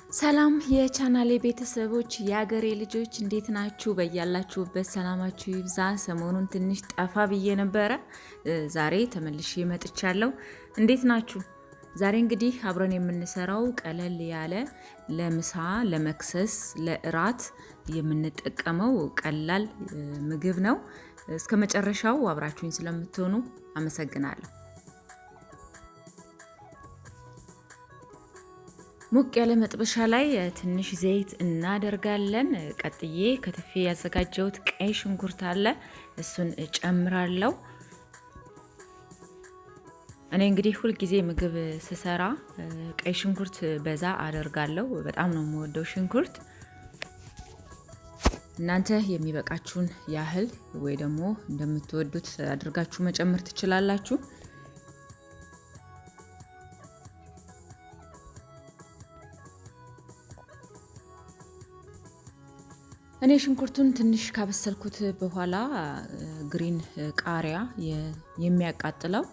ሰላም የቻናሌ ቤተሰቦች የአገሬ ልጆች እንዴት ናችሁ? በያላችሁበት ሰላማችሁ ይብዛ። ሰሞኑን ትንሽ ጠፋ ብዬ ነበረ። ዛሬ ተመልሼ መጥቻለሁ። እንዴት ናችሁ? ዛሬ እንግዲህ አብረን የምንሰራው ቀለል ያለ ለምሳ፣ ለመክሰስ፣ ለእራት የምንጠቀመው ቀላል ምግብ ነው። እስከ መጨረሻው አብራችሁኝ ስለምትሆኑ አመሰግናለሁ። ሞቅ ያለ መጥበሻ ላይ ትንሽ ዘይት እናደርጋለን። ቀጥዬ ከትፌ ያዘጋጀሁት ቀይ ሽንኩርት አለ፣ እሱን እጨምራለሁ። እኔ እንግዲህ ሁል ጊዜ ምግብ ስሰራ ቀይ ሽንኩርት በዛ አደርጋለሁ። በጣም ነው የምወደው ሽንኩርት። እናንተ የሚበቃችሁን ያህል ወይ ደግሞ እንደምትወዱት አድርጋችሁ መጨመር ትችላላችሁ። እኔ ሽንኩርቱን ትንሽ ካበሰልኩት በኋላ ግሪን ቃሪያ የሚያቃጥለው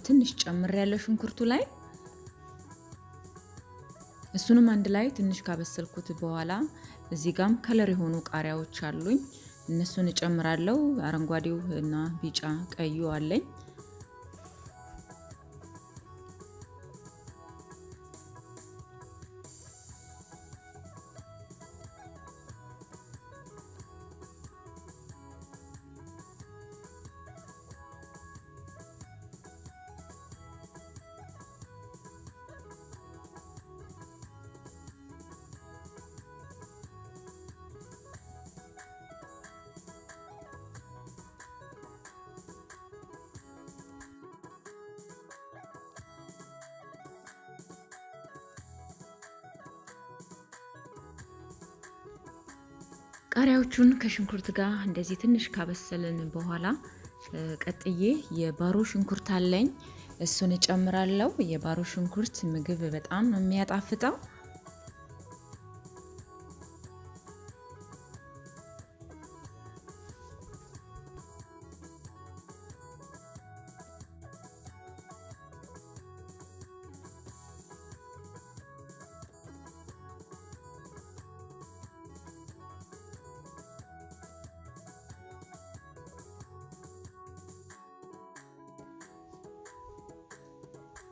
ትንሽ ጨምሬያለሁ ሽንኩርቱ ላይ። እሱንም አንድ ላይ ትንሽ ካበሰልኩት በኋላ እዚህ ጋም ከለር የሆኑ ቃሪያዎች አሉኝ፣ እነሱን እጨምራለሁ። አረንጓዴው እና ቢጫ ቀዩ አለኝ። ቃሪያዎቹን ከሽንኩርት ጋር እንደዚህ ትንሽ ካበሰልን በኋላ ቀጥዬ የባሮ ሽንኩርት አለኝ፣ እሱን እጨምራለሁ። የባሮ ሽንኩርት ምግብ በጣም ነው የሚያጣፍጠው።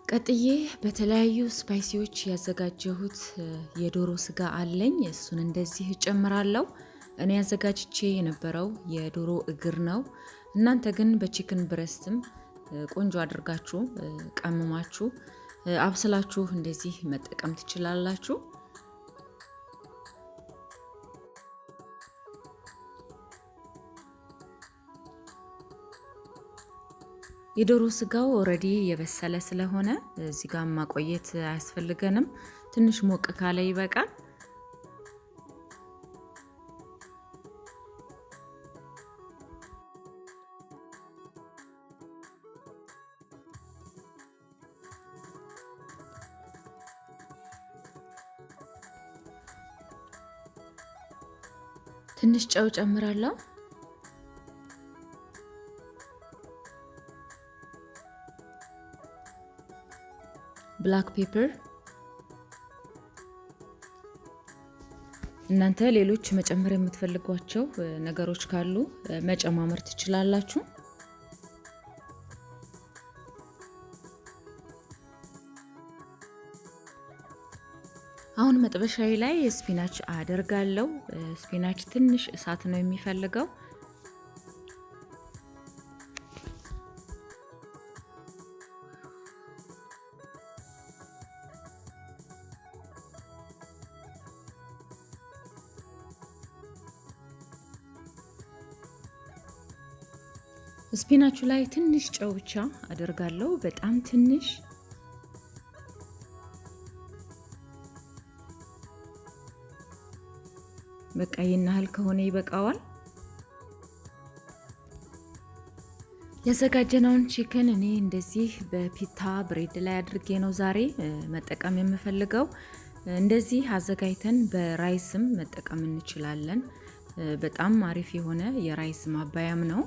ቀጥዬ በተለያዩ ስፓይሲዎች ያዘጋጀሁት የዶሮ ስጋ አለኝ፣ እሱን እንደዚህ እጨምራለሁ። እኔ ያዘጋጅቼ የነበረው የዶሮ እግር ነው። እናንተ ግን በቺክን ብረስትም ቆንጆ አድርጋችሁ ቀምማችሁ አብስላችሁ እንደዚህ መጠቀም ትችላላችሁ። የዶሮ ስጋው ኦሬዲ የበሰለ ስለሆነ እዚህ ጋር ማቆየት አያስፈልገንም። ትንሽ ሞቅ ካለ ይበቃል። ትንሽ ጨው ጨምራለሁ። ብላክ ፔፐር። እናንተ ሌሎች መጨመር የምትፈልጓቸው ነገሮች ካሉ መጨማመር ትችላላችሁ። አሁን መጥበሻዬ ላይ ስፒናች አደርጋለሁ። ስፒናች ትንሽ እሳት ነው የሚፈልገው። ስፒናቹ ላይ ትንሽ ጨው ብቻ አደርጋለሁ፣ በጣም ትንሽ። በቃ ይሄን ያህል ከሆነ ይበቃዋል። ያዘጋጀነውን ቺክን እኔ እንደዚህ በፒታ ብሬድ ላይ አድርጌ ነው ዛሬ መጠቀም የምፈልገው። እንደዚህ አዘጋጅተን በራይስም መጠቀም እንችላለን። በጣም አሪፍ የሆነ የራይስ ማባያም ነው።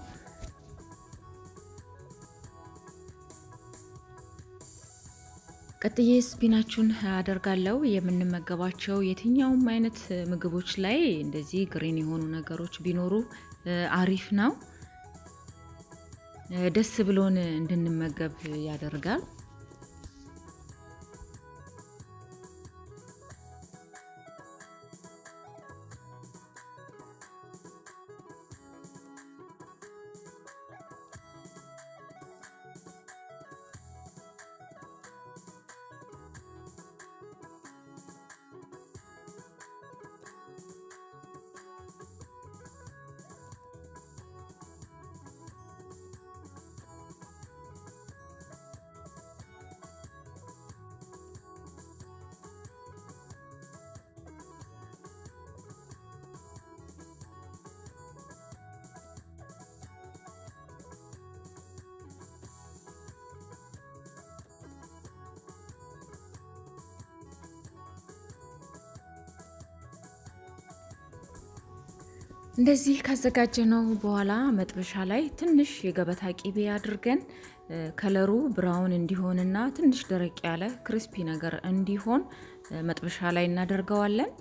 ቀጥዬ ስፒናቹን አደርጋለሁ። የምንመገባቸው የትኛውም አይነት ምግቦች ላይ እንደዚህ ግሪን የሆኑ ነገሮች ቢኖሩ አሪፍ ነው። ደስ ብሎን እንድንመገብ ያደርጋል። እንደዚህ ካዘጋጀነው በኋላ መጥበሻ ላይ ትንሽ የገበታ ቂቤ አድርገን ከለሩ ብራውን እንዲሆንና ትንሽ ደረቅ ያለ ክሪስፒ ነገር እንዲሆን መጥበሻ ላይ እናደርገዋለን።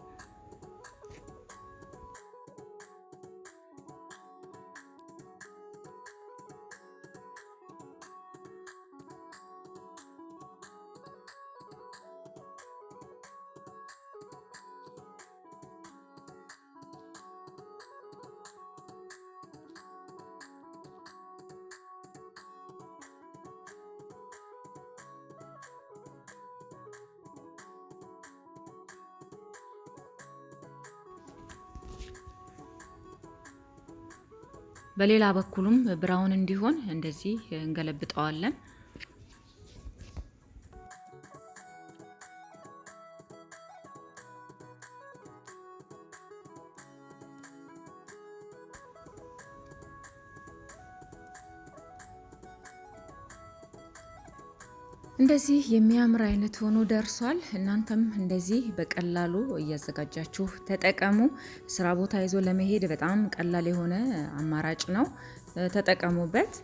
በሌላ በኩልም ብራውን እንዲሆን እንደዚህ እንገለብጠዋለን። እንደዚህ የሚያምር አይነት ሆኖ ደርሷል። እናንተም እንደዚህ በቀላሉ እያዘጋጃችሁ ተጠቀሙ። ስራ ቦታ ይዞ ለመሄድ በጣም ቀላል የሆነ አማራጭ ነው። ተጠቀሙበት።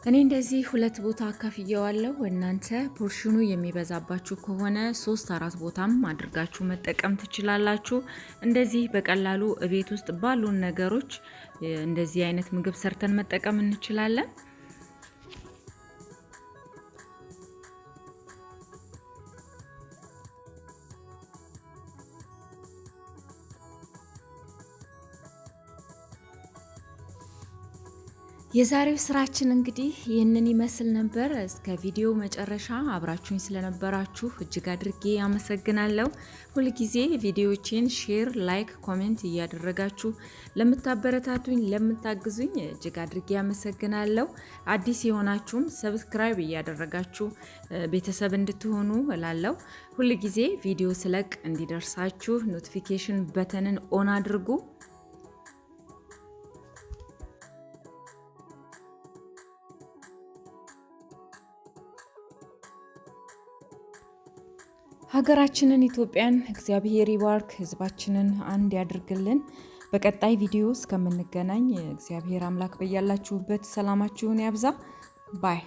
እኔ እንደዚህ ሁለት ቦታ አካፍየዋለሁ። እናንተ ፖርሽኑ የሚበዛባችሁ ከሆነ 3-4 ቦታም አድርጋችሁ መጠቀም ትችላላችሁ። እንደዚህ በቀላሉ እቤት ውስጥ ባሉን ነገሮች እንደዚህ አይነት ምግብ ሰርተን መጠቀም እንችላለን። የዛሬው ስራችን እንግዲህ ይህንን ይመስል ነበር። እስከ ቪዲዮ መጨረሻ አብራችሁኝ ስለነበራችሁ እጅግ አድርጌ አመሰግናለሁ። ሁልጊዜ ቪዲዮዎችን ሼር፣ ላይክ፣ ኮሜንት እያደረጋችሁ ለምታበረታቱኝ፣ ለምታግዙኝ እጅግ አድርጌ አመሰግናለሁ። አዲስ የሆናችሁም ሰብስክራይብ እያደረጋችሁ ቤተሰብ እንድትሆኑ እላለሁ። ሁልጊዜ ቪዲዮ ስለቅ እንዲደርሳችሁ ኖቲፊኬሽን በተንን ኦን አድርጉ። ሀገራችንን ኢትዮጵያን እግዚአብሔር ይባርክ፣ ህዝባችንን አንድ ያድርግልን። በቀጣይ ቪዲዮ እስከምንገናኝ እግዚአብሔር አምላክ በያላችሁበት ሰላማችሁን ያብዛ። ባይ